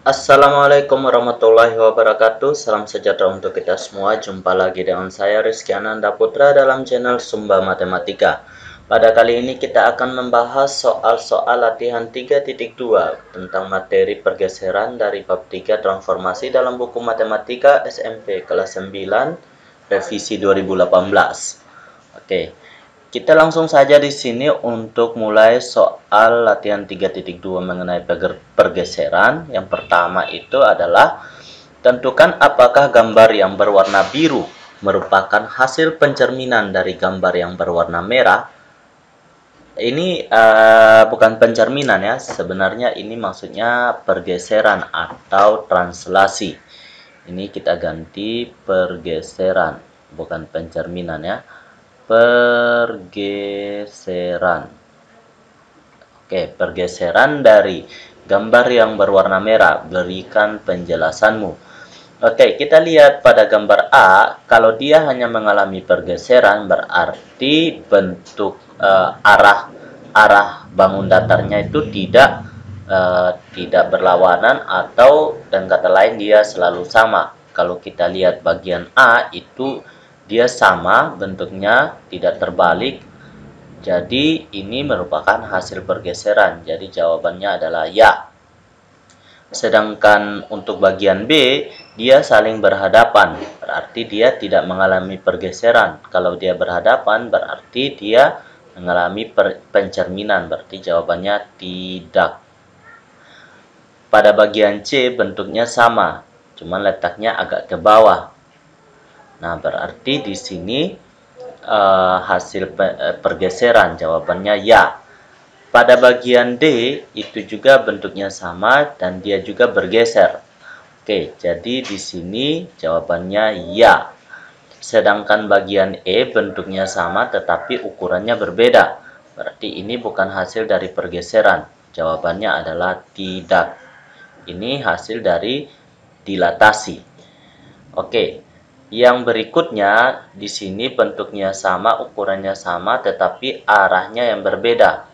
Assalamualaikum warahmatullahi wabarakatuh. Salam sejahtera untuk kita semua. Jumpa lagi dengan saya Rizky Ananda Putra dalam channel Sumba Matematika. Pada kali ini kita akan membahas soal-soal latihan 3.2 tentang materi pergeseran dari bab 3 transformasi dalam buku Matematika SMP kelas 9 revisi 2018. Oke. Kita langsung saja di sini untuk mulai soal latihan 3.2 mengenai pergeseran. Yang pertama itu adalah tentukan apakah gambar yang berwarna biru merupakan hasil pencerminan dari gambar yang berwarna merah. Ini bukan pencerminan ya, sebenarnya ini maksudnya pergeseran atau translasi. Ini kita ganti pergeseran, bukan pencerminan ya. Pergeseran. Oke, pergeseran dari gambar yang berwarna merah. Berikan penjelasanmu. Oke, kita lihat pada gambar A, kalau dia hanya mengalami pergeseran berarti bentuk arah bangun datarnya itu tidak berlawanan, atau dengan kata lain dia selalu sama. Kalau kita lihat bagian A itu dia sama bentuknya, tidak terbalik. Jadi ini merupakan hasil pergeseran. Jadi jawabannya adalah ya. Sedangkan untuk bagian B, dia saling berhadapan. Berarti dia tidak mengalami pergeseran. Kalau dia berhadapan berarti dia mengalami pencerminan. Berarti jawabannya tidak. Pada bagian C bentuknya sama, cuman letaknya agak ke bawah. Nah, berarti di sini hasil pergeseran, jawabannya ya. Pada bagian D itu juga bentuknya sama dan dia juga bergeser. Oke, jadi di sini jawabannya ya. Sedangkan bagian E bentuknya sama tetapi ukurannya berbeda. Berarti ini bukan hasil dari pergeseran. Jawabannya adalah tidak. Ini hasil dari dilatasi. Oke. Yang berikutnya di sini bentuknya sama, ukurannya sama, tetapi arahnya yang berbeda.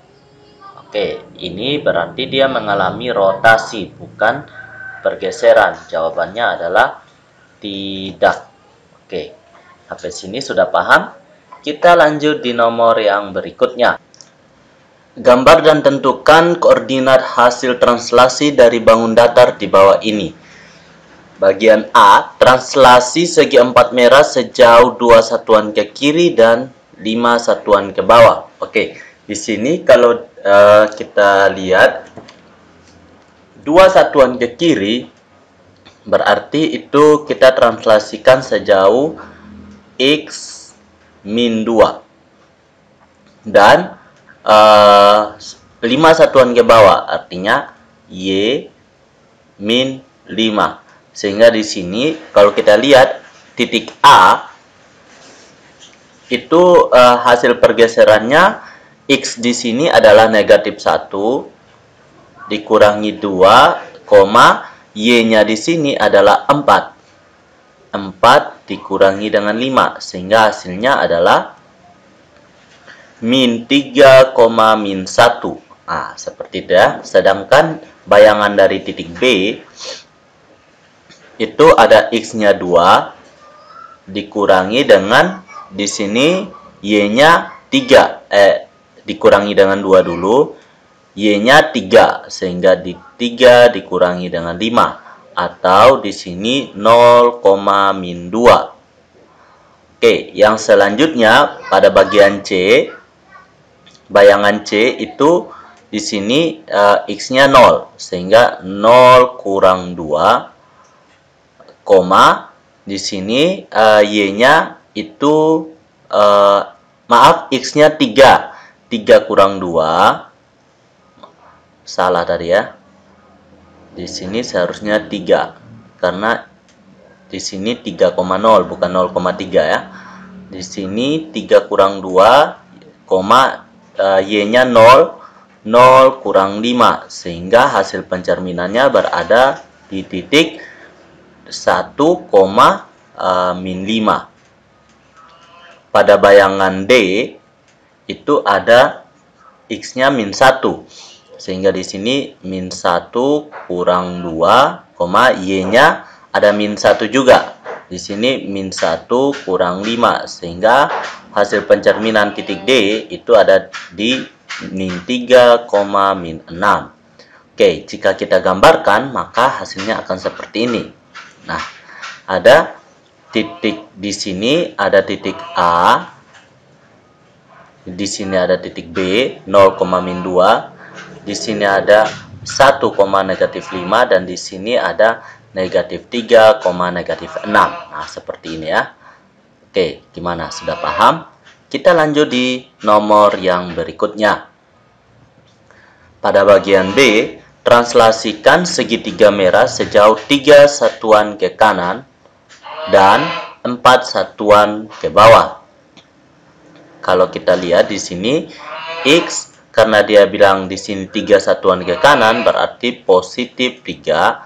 Oke, ini berarti dia mengalami rotasi, bukan pergeseran. Jawabannya adalah tidak. Oke, sampai sini sudah paham? Kita lanjut di nomor yang berikutnya. Gambar dan tentukan koordinat hasil translasi dari bangun datar di bawah ini. Bagian A, translasi segi empat merah sejauh 2 satuan ke kiri dan 5 satuan ke bawah. Oke, di sini kalau kita lihat 2 satuan ke kiri, berarti itu kita translasikan sejauh X min 2. Dan 5 satuan ke bawah, artinya Y min 5. Sehingga di sini kalau kita lihat titik A itu hasil pergeserannya X di sini adalah negatif 1 dikurangi 2, Y-nya di sini adalah 4. 4 dikurangi dengan 5 sehingga hasilnya adalah min 3, min 1. Nah, seperti itu ya. Sedangkan bayangan dari titik B itu ada X-nya 2 dikurangi dengan di sini Y-nya 3. Dikurangi dengan 2 dulu. Y-nya 3 sehingga di 3 dikurangi dengan 5 atau di sini 0, min 2. Oke, yang selanjutnya pada bagian C, bayangan C itu di sini X-nya 0 sehingga 0 kurang 2, di sini Y-nya itu X-nya 3. 3 kurang 2. Salah tadi ya. Di sini seharusnya 3 karena di sini 3,0 bukan 0,3 ya. Di sini 3 kurang 2, Y-nya 0, 0 kurang 5 sehingga hasil pencerminannya berada di titik 1, min 5. Pada bayangan D itu ada X-nya min 1. Sehingga di sini min 1 kurang 2, Y-nya ada min 1 juga. Di sini min 1 kurang 5. Sehingga hasil pencerminan titik D itu ada di min 3, min 6. Oke, jika kita gambarkan, maka hasilnya akan seperti ini. Nah, ada titik di sini, ada titik A. Di sini ada titik B, 0, min 2. Di sini ada 1, negatif 5, dan di sini ada negatif 3, negatif 6. Nah, seperti ini ya. Oke, gimana? Sudah paham? Kita lanjut di nomor yang berikutnya. Pada bagian B, translasikan segitiga merah sejauh 3 satuan ke kanan dan 4 satuan ke bawah. Kalau kita lihat di sini, X karena dia bilang di sini 3 satuan ke kanan berarti positif 3,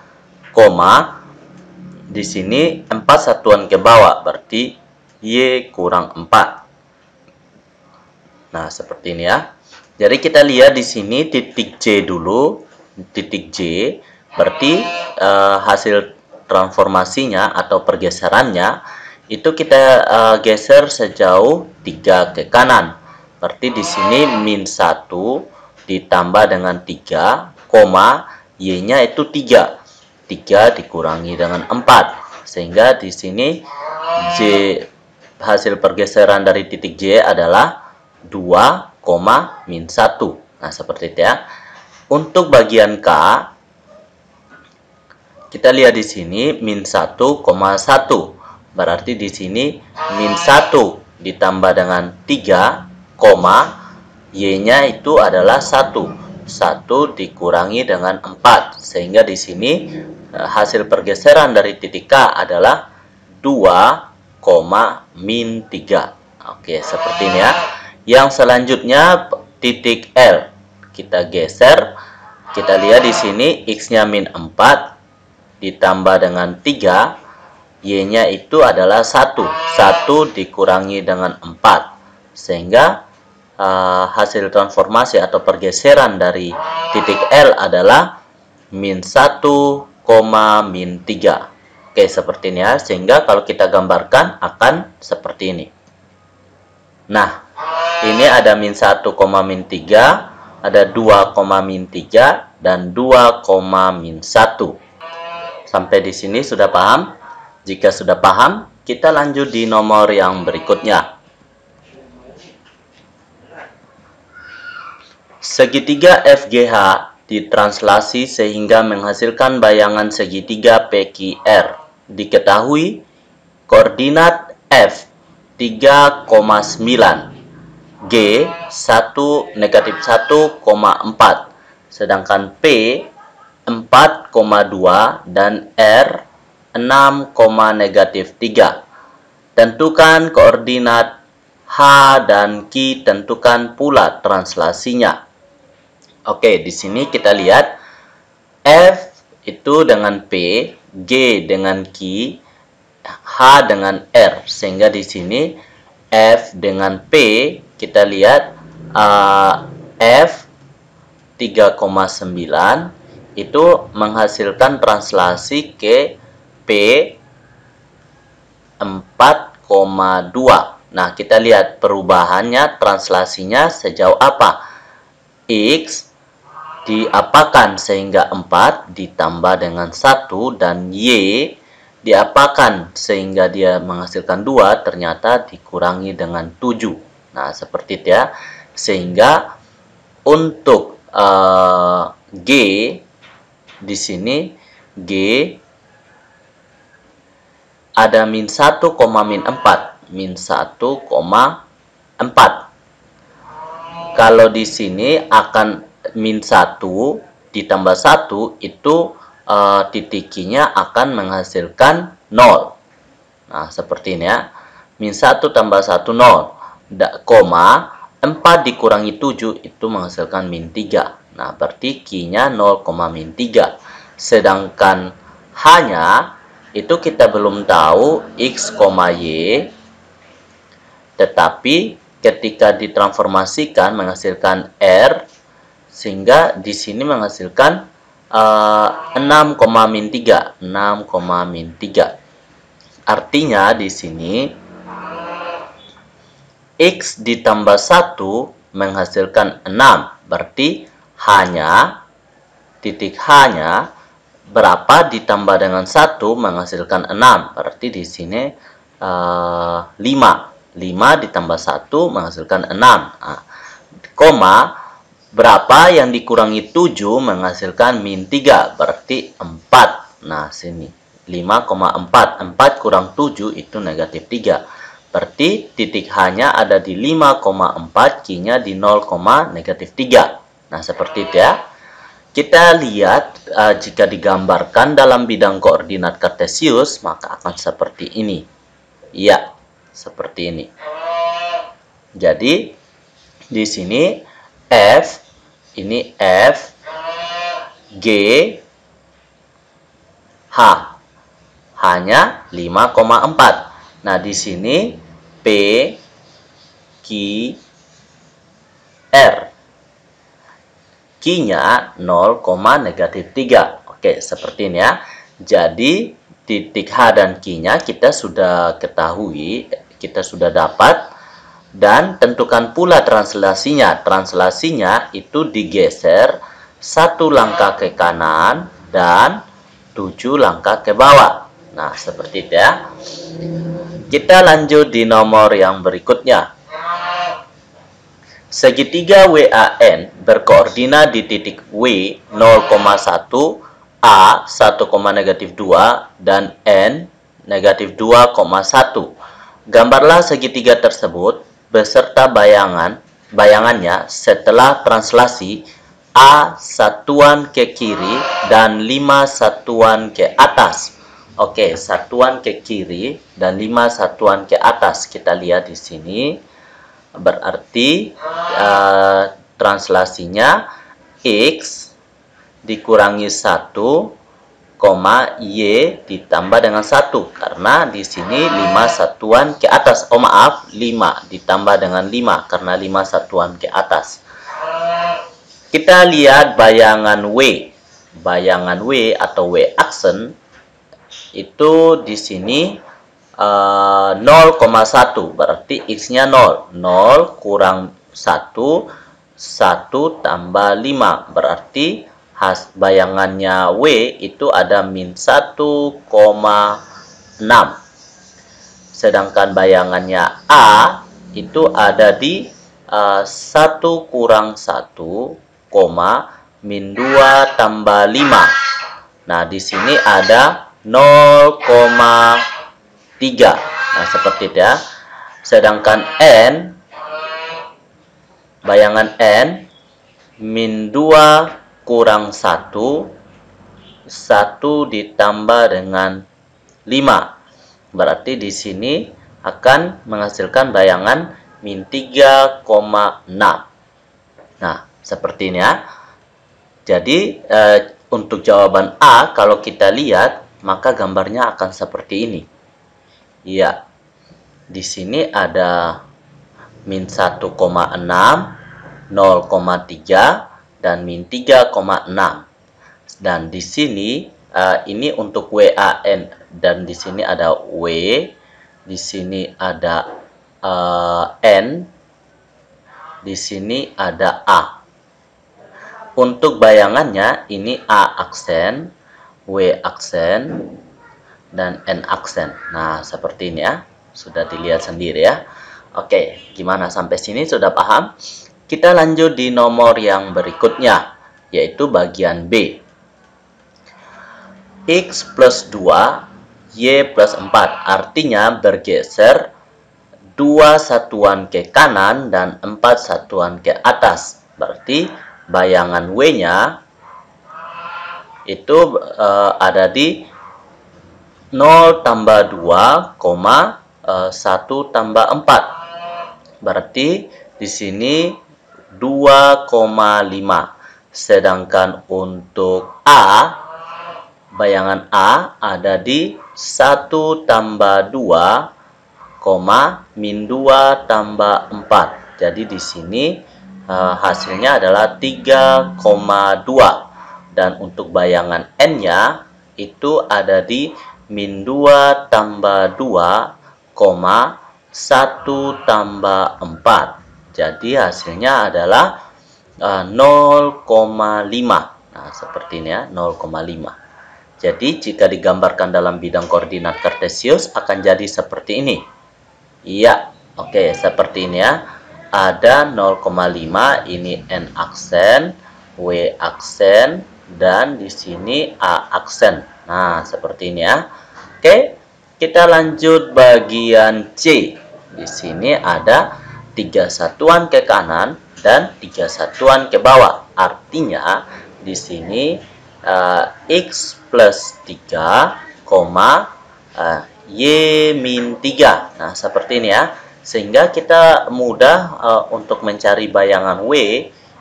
di sini 4 satuan ke bawah berarti Y kurang 4. Nah, seperti ini ya. Jadi kita lihat di sini titik J dulu, titik J berarti hasil transformasinya atau pergeserannya itu kita geser sejauh 3 ke kanan. Berarti di sini min 1 ditambah dengan 3, Y-nya itu 3. 3 dikurangi dengan 4. Sehingga di sini hasil pergeseran dari titik J adalah 2, min 1. Nah, seperti itu ya. Untuk bagian K, kita lihat di sini min 1, 1. Berarti di sini min 1 ditambah dengan 3, Y-nya itu adalah 1. 1 dikurangi dengan 4. Sehingga di sini hasil pergeseran dari titik K adalah 2, min 3. Oke, seperti ini ya. Yang selanjutnya titik L. Kita geser. Kita lihat di sini X-nya min 4 ditambah dengan 3. Y-nya itu adalah 1. 1 dikurangi dengan 4. Sehingga hasil transformasi atau pergeseran dari titik L adalah min 1, min 3. Oke, seperti ini ya. Sehingga kalau kita gambarkan akan seperti ini. Nah, ini ada min 1, min 3, ada 2, min 3, dan 2, min 1. Sampai di sini sudah paham? Jika sudah paham, kita lanjut di nomor yang berikutnya. Segitiga FGH ditranslasi sehingga menghasilkan bayangan segitiga PQR. Diketahui koordinat F 3,9, G 1, negatif 1,4, sedangkan P 4,2 dan R 6, negatif 3. Tentukan koordinat H dan Q, tentukan pula translasinya. Oke, di sini kita lihat F itu dengan P, G dengan Q, H dengan R. Sehingga di sini F dengan P kita lihat F 3,9 itu menghasilkan translasi ke P 4,2. Nah, kita lihat perubahannya, translasinya sejauh apa. X diapakan sehingga 4 ditambah dengan 1, dan Y diapakan sehingga dia menghasilkan 2 ternyata dikurangi dengan 7. Nah, seperti itu ya. Sehingga untuk G di sini G ada min 1, min 4. Min 1,4. Kalau di sini akan min 1 ditambah 1 itu titiknya akan menghasilkan 0. Nah, seperti ini ya. Min 1 tambah 1, 0. 4 dikurangi 7 itu menghasilkan min 3. Nah, berarti Q-nya 0, min 3. Sedangkan H-nya itu kita belum tahu X, Y. Tetapi ketika ditransformasikan menghasilkan R sehingga di sini menghasilkan 6, min 3. 6, min 3. Artinya di sini X ditambah 1 menghasilkan 6. Berarti hanya, titik H-nya berapa ditambah dengan 1 menghasilkan 6. Berarti di sini 5. 5 ditambah 1 menghasilkan 6. Nah, koma, berapa yang dikurangi 7 menghasilkan min 3. Berarti 4. Nah, sini 5,4. 4 kurang 7 itu negatif 3. Berarti titik H-nya ada di 5,4, Q-nya di 0, negatif 3. Nah, seperti itu ya. Kita lihat jika digambarkan dalam bidang koordinat kartesius, maka akan seperti ini. Iya, seperti ini. Jadi, di sini F, ini F, G, H. Hanya 5,4. Nah, di sini P, Q, R. Q-nya 0, negatif 3. Oke, seperti ini ya. Jadi, titik H dan Q-nya kita sudah ketahui, kita sudah dapat. Dan tentukan pula translasinya. Translasinya itu digeser 1 langkah ke kanan dan 7 langkah ke bawah. Nah, seperti itu ya. Kita lanjut di nomor yang berikutnya. Segitiga WAN berkoordinat di titik W 0,1, A 1, negatif 2, dan N negatif 2,1. Gambarlah segitiga tersebut beserta bayangannya setelah translasi A satuan ke kiri dan 5 satuan ke atas. Oke, satuan ke kiri dan 5 satuan ke atas. Kita lihat di sini. Berarti translasinya X dikurangi 1, Y ditambah dengan 1. Karena di sini 5 satuan ke atas. Oh maaf, 5 ditambah dengan 5. Karena 5 satuan ke atas. Kita lihat bayangan W. Bayangan W atau W aksen itu di sini 0,1. Berarti X-nya 0. 0 kurang 1. 1 tambah 5. Berarti bayangannya W itu ada min 1,6. Sedangkan bayangannya A itu ada di 1 kurang 1, min 2 tambah 5. Nah, di sini ada 0,3. Nah, seperti itu ya. Sedangkan N, bayangan N, min 2 kurang 1, 1 ditambah dengan 5. Berarti di sini akan menghasilkan bayangan min 3,6. Nah, seperti ini ya. Jadi, untuk jawaban A, kalau kita lihat, maka gambarnya akan seperti ini. Iya. Di sini ada min 1,6, 0,3, dan min 3,6. Dan di sini, ini untuk WAN. Dan di sini ada W. Di sini ada N. Di sini ada A. Untuk bayangannya, ini A aksen, W aksen, dan N aksen. Nah, seperti ini ya. Sudah dilihat sendiri ya. Oke, gimana sampai sini sudah paham? Kita lanjut di nomor yang berikutnya, yaitu bagian B. X plus 2, Y plus 4. Artinya bergeser 2 satuan ke kanan dan 4 satuan ke atas. Berarti bayangan W-nya itu ada di 0 tambah 2, 1 tambah 4. Berarti di sini 2,5. Sedangkan untuk A, bayangan A ada di 1 tambah 2, min 2 tambah 4. Jadi di sini hasilnya adalah 3,2. Dan untuk bayangan N-nya itu ada di min 2 tambah 2, 1 tambah 4. Jadi hasilnya adalah 0,5. Nah, seperti ini ya, 0,5. Jadi jika digambarkan dalam bidang koordinat kartesius akan jadi seperti ini. Iya, oke, seperti ini ya. Ada 0,5, ini N aksen, W aksen, dan di sini A aksen. Nah, seperti ini ya. Oke, kita lanjut bagian C. Di sini ada 3 satuan ke kanan dan 3 satuan ke bawah. Artinya di sini X plus 3, Y min 3. Nah, seperti ini ya. Sehingga kita mudah untuk mencari bayangan W.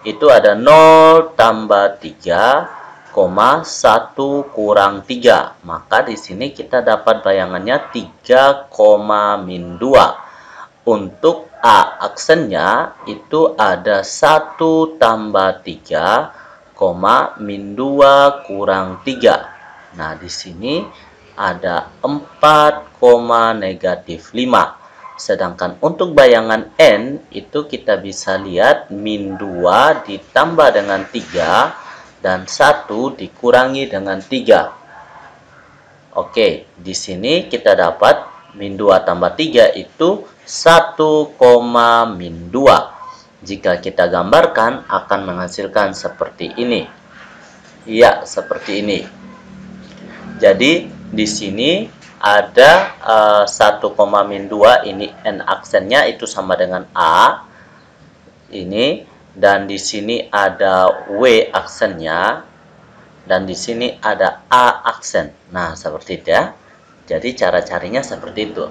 Itu ada 0 tambah 3, 1 kurang 3. Maka di sini kita dapat bayangannya 3, min 2. Untuk A aksennya itu ada 1 tambah 3, min 2 kurang 3. Nah, di sini ada 4, negatif 5. Sedangkan untuk bayangan N itu kita bisa lihat min 2 ditambah dengan 3 dan 1 dikurangi dengan 3. Oke, di sini kita dapat min 2 tambah 3 itu 1, min 2. Jika kita gambarkan akan menghasilkan seperti ini. Iya, seperti ini. Jadi di sini ada 1, min 2, ini N aksennya itu sama dengan A. Ini, dan di sini ada W aksennya, dan di sini ada A aksen. Nah, seperti itu ya. Jadi cara carinya seperti itu.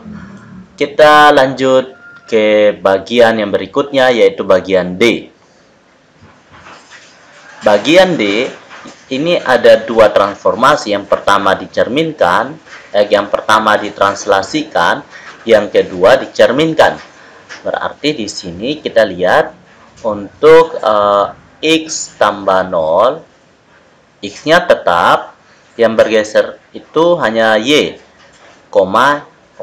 Kita lanjut ke bagian yang berikutnya, yaitu bagian D. Bagian D ini ada 2 transformasi. Yang pertama dicerminkan, yang pertama ditranslasikan, yang kedua dicerminkan. Berarti di sini kita lihat untuk X tambah 0, X-nya tetap, yang bergeser itu hanya Y,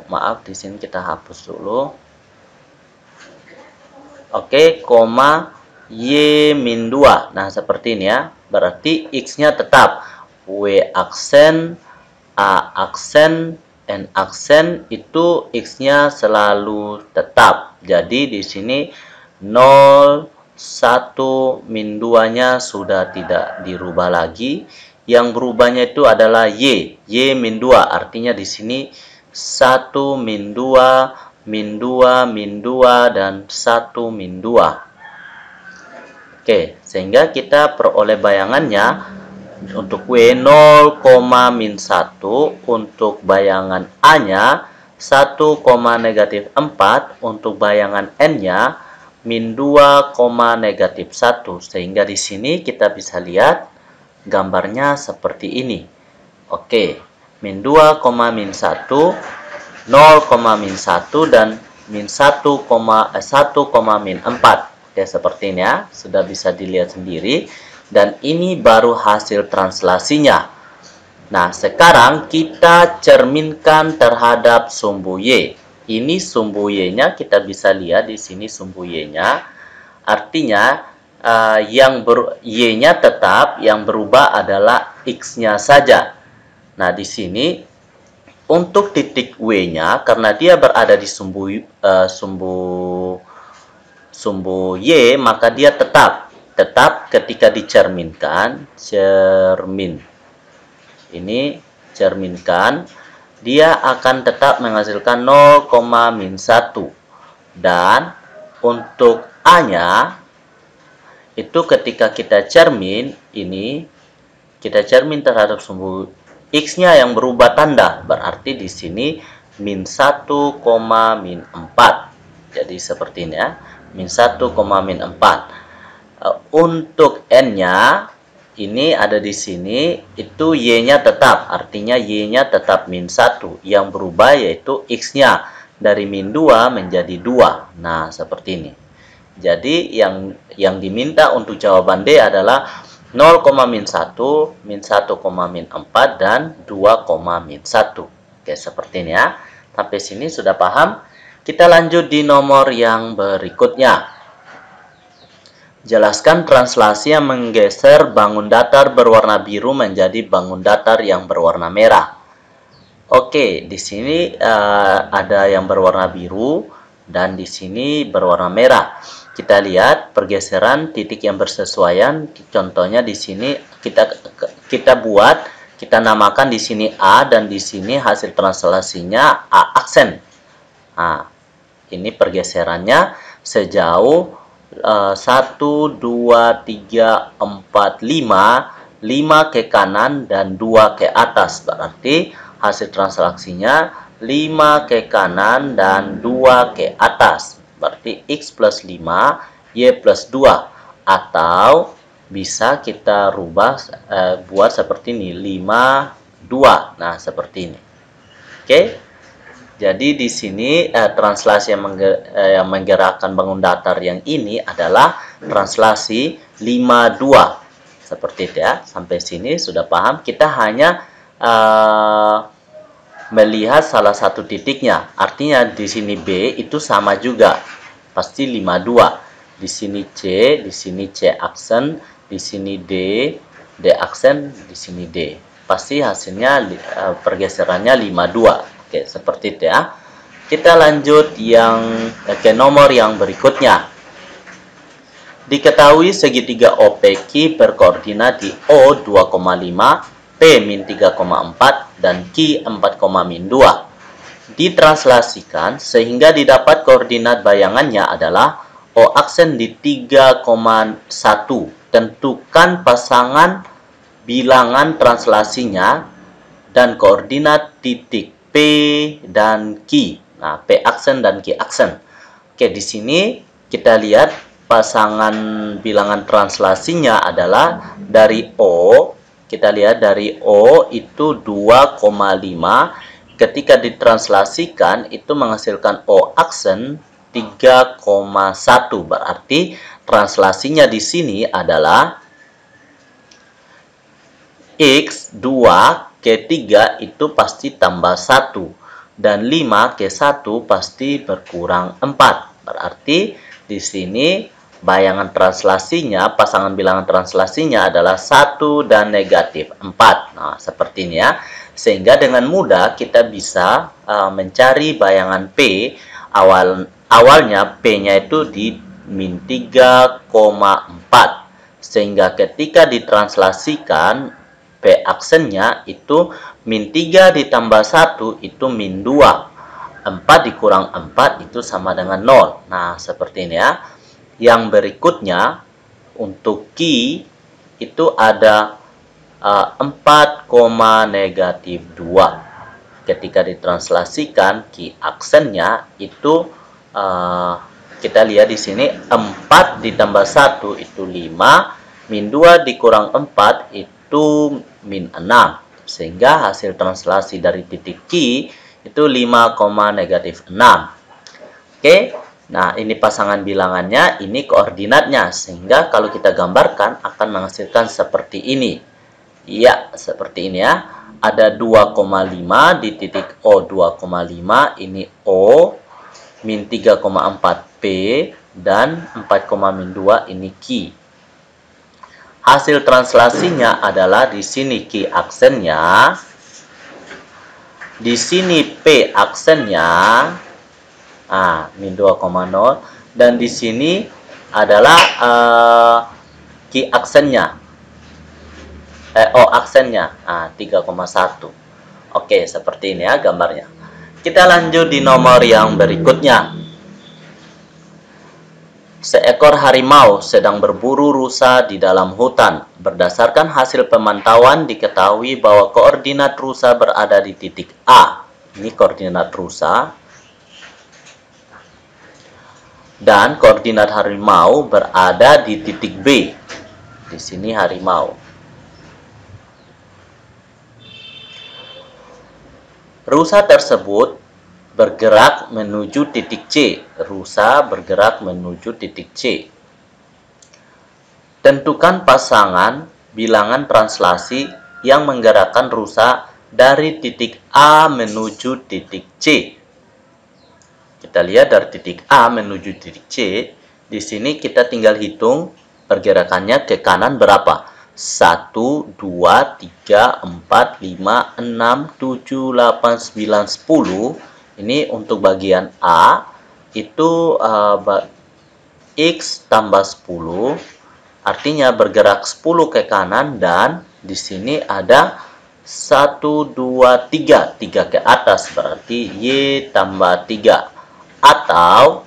maaf di sini kita hapus dulu. Oke, Y min 2. Nah, seperti ini ya. Berarti X-nya tetap. W aksen, A aksen, N aksen itu X-nya selalu tetap. Jadi di sini 0, 1, min 2-nya sudah tidak dirubah lagi. Yang berubahnya itu adalah Y min 2. Artinya di sini 1 min 2, min 2, min 2, dan 1 min 2. Oke, sehingga kita peroleh bayangannya untuk W 0, min 1, untuk bayangan A-nya 1, negatif 4, untuk bayangan N-nya min 2, negatif 1. Sehingga di sini kita bisa lihat gambarnya seperti ini. Oke, min 2, min 1, 0, min 1, dan min 1, min 4. Oke, seperti ini ya. Sudah bisa dilihat sendiri. Dan ini baru hasil translasinya. Nah, sekarang kita cerminkan terhadap sumbu Y. Ini sumbu Y-nya, kita bisa lihat di sini sumbu Y-nya. Artinya, Y-nya tetap, yang berubah adalah X-nya saja. Nah, di sini untuk titik W-nya, karena dia berada di sumbu Y, maka dia tetap ketika dicerminkan, cermin. Ini cerminkan, dia akan tetap menghasilkan 0, min 1. Dan untuk A-nya, itu ketika kita cermin, ini kita cermin terhadap sumbu X-nya yang berubah tanda. Berarti di sini min 1, min 4. Jadi seperti ini ya. Min 1, min 4. Untuk N-nya, ini ada di sini, itu Y-nya tetap. Artinya Y-nya tetap min 1. Yang berubah yaitu X-nya. Dari min 2 menjadi 2. Nah, seperti ini. Jadi yang diminta untuk jawaban D adalah 0, min 1, min 1, min 4, dan 2, min 1. Oke, seperti ini ya. Sampai sini sudah paham? Kita lanjut di nomor yang berikutnya. Jelaskan translasi yang menggeser bangun datar berwarna biru menjadi bangun datar yang berwarna merah. Oke, di sini ada yang berwarna biru dan di sini berwarna merah. Kita lihat pergeseran titik yang bersesuaian. Contohnya di sini kita namakan di sini A, dan di sini hasil translasinya A aksen. Nah, ini pergeserannya sejauh 1, 2, 3, 4, 5 ke kanan dan 2 ke atas. Berarti hasil transaksinya 5 ke kanan dan 2 ke atas. Berarti X plus 5, Y plus 2. Atau bisa kita rubah buat seperti ini, 5, 2. Nah, seperti ini. Oke. Jadi di sini translasi yang menggerakkan bangun datar yang ini adalah translasi 52. Seperti itu ya. Sampai sini sudah paham. Kita hanya melihat salah satu titiknya. Artinya di sini B itu sama juga. Pasti 52. Di sini C, di sini C aksen, di sini D aksen, di sini D. Pasti hasilnya pergeserannya 52. Oke, seperti itu ya. Kita lanjut ke nomor yang berikutnya. Diketahui segitiga OPQ berkoordinat di O 2,5, P min 3,4, dan Q 4,2. Ditranslasikan sehingga didapat koordinat bayangannya adalah O aksen di 3,1. Tentukan pasangan bilangan translasinya dan koordinat titik P dan Q. Nah, P aksen dan Q aksen. Oke, di sini kita lihat pasangan bilangan translasinya adalah dari O. Kita lihat dari O itu 2,5. Ketika ditranslasikan itu menghasilkan O aksen 3,1. Berarti translasinya di sini adalah X 2 ke 3 itu pasti tambah 1. Dan 5 ke 1 pasti berkurang 4. Berarti di sini bayangan translasinya, pasangan bilangan translasinya adalah 1 dan negatif 4. Nah, seperti ini ya. Sehingga dengan mudah kita bisa mencari bayangan P. Awalnya P-nya itu di min 3,4. Sehingga ketika ditranslasikan P aksennya itu min 3 ditambah 1 itu min 2. 4 dikurang 4 itu sama dengan 0. Nah, seperti ini ya. Yang berikutnya, untuk Q itu ada 4, negatif 2. Ketika ditranslasikan, Q aksennya itu kita lihat di sini 4 ditambah 1 itu 5. Min 2 dikurang 4 itu min 6. Sehingga hasil translasi dari titik Q itu 5, negatif 6. Oke, nah ini pasangan bilangannya, ini koordinatnya. Sehingga kalau kita gambarkan akan menghasilkan seperti ini. Iya, seperti ini ya. Ada 2,5 di titik O 2,5, ini O, min 3,4 P, dan 4,2 ini Q. Hasil translasinya adalah di sini Q aksennya, di sini P aksennya, min 2,0, dan di sini adalah Q aksennya, O aksennya, 3,1. Oke, seperti ini ya gambarnya. Kita lanjut di nomor yang berikutnya. Seekor harimau sedang berburu rusa di dalam hutan. Berdasarkan hasil pemantauan diketahui bahwa koordinat rusa berada di titik A. Ini koordinat rusa. Dan koordinat harimau berada di titik B. Di sini harimau. Rusa tersebut bergerak menuju titik C. Rusa bergerak menuju titik C. Tentukan pasangan bilangan translasi yang menggerakkan rusa dari titik A menuju titik C. Kita lihat dari titik A menuju titik C. Di sini kita tinggal hitung pergerakannya ke kanan berapa. 1, 2, 3, 4, 5, 6, 7, 8, 9, 10. Ini untuk bagian A. Itu X tambah 10. Artinya bergerak 10 ke kanan dan di sini ada 1, 2, 3. 3 ke atas berarti Y tambah 3. Atau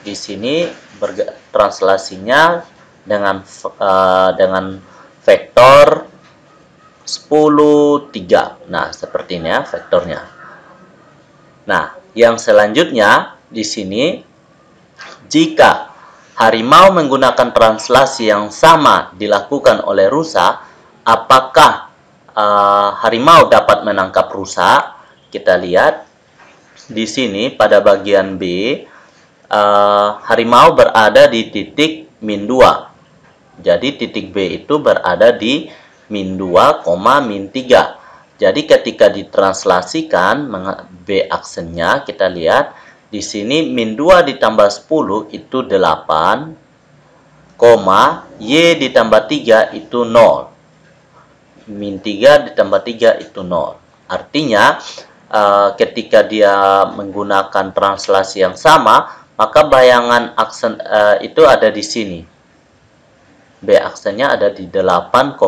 di sini translasinya dengan vektor 10, 3. Nah, seperti ini ya vektornya. Nah, yang selanjutnya di sini jika harimau menggunakan translasi yang sama dilakukan oleh rusa, apakah harimau dapat menangkap rusa? Kita lihat di sini pada bagian B, harimau berada di titik min 2. Jadi titik B itu berada di min 2, min 3. Jadi ketika ditranslasikan B aksennya, kita lihat di sini min 2 ditambah 10 itu 8, Y ditambah 3 itu 0. Min 3 ditambah 3 itu 0. Artinya ketika dia menggunakan translasi yang sama, maka bayangan aksen itu ada di sini. B aksennya ada di 8,0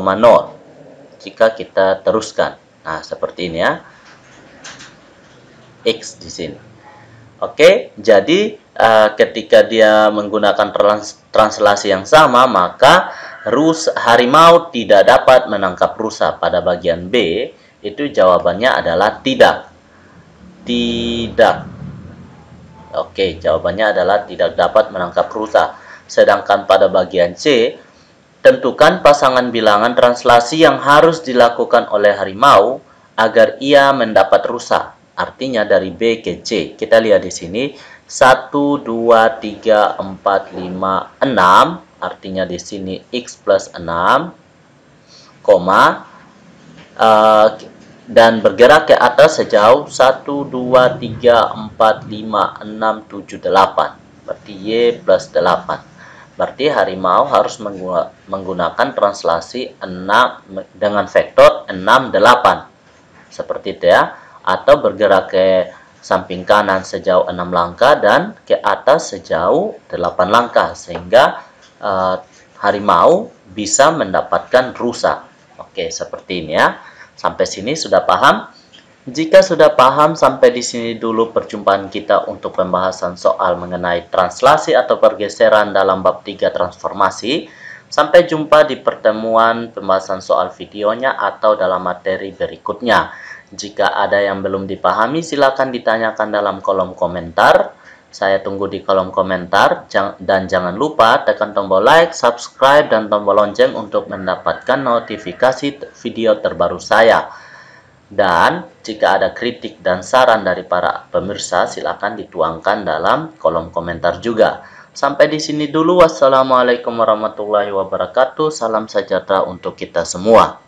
jika kita teruskan. Nah, seperti ini ya. X di sini. Oke, jadi ketika dia menggunakan translasi yang sama, maka harimau tidak dapat menangkap rusa. Pada bagian B, itu jawabannya adalah tidak. Tidak. Oke, jawabannya adalah tidak dapat menangkap rusa. Sedangkan pada bagian C, tentukan pasangan bilangan translasi yang harus dilakukan oleh harimau agar ia mendapat rusa. Artinya dari B ke C. Kita lihat di sini 1, 2, 3, 4, 5, 6. Artinya di sini X plus 6, dan bergerak ke atas sejauh 1, 2, 3, 4, 5, 6, 7, 8. Berarti Y plus 8. Berarti harimau harus menggunakan translasi 6 dengan vektor 6, 8. Seperti itu ya. Atau bergerak ke samping kanan sejauh 6 langkah dan ke atas sejauh 8 langkah. Sehingga harimau bisa mendapatkan rusa. Oke, seperti ini ya. Sampai sini sudah paham? Jika sudah paham, sampai di sini dulu perjumpaan kita untuk pembahasan soal mengenai translasi atau pergeseran dalam bab 3 transformasi. Sampai jumpa di pertemuan pembahasan soal videonya atau dalam materi berikutnya. Jika ada yang belum dipahami, silakan ditanyakan dalam kolom komentar. Saya tunggu di kolom komentar. Dan jangan lupa tekan tombol like, subscribe, dan tombol lonceng untuk mendapatkan notifikasi video terbaru saya. Dan jika ada kritik dan saran dari para pemirsa, silakan dituangkan dalam kolom komentar juga. Sampai di sini dulu. Wassalamualaikum warahmatullahi wabarakatuh. Salam sejahtera untuk kita semua.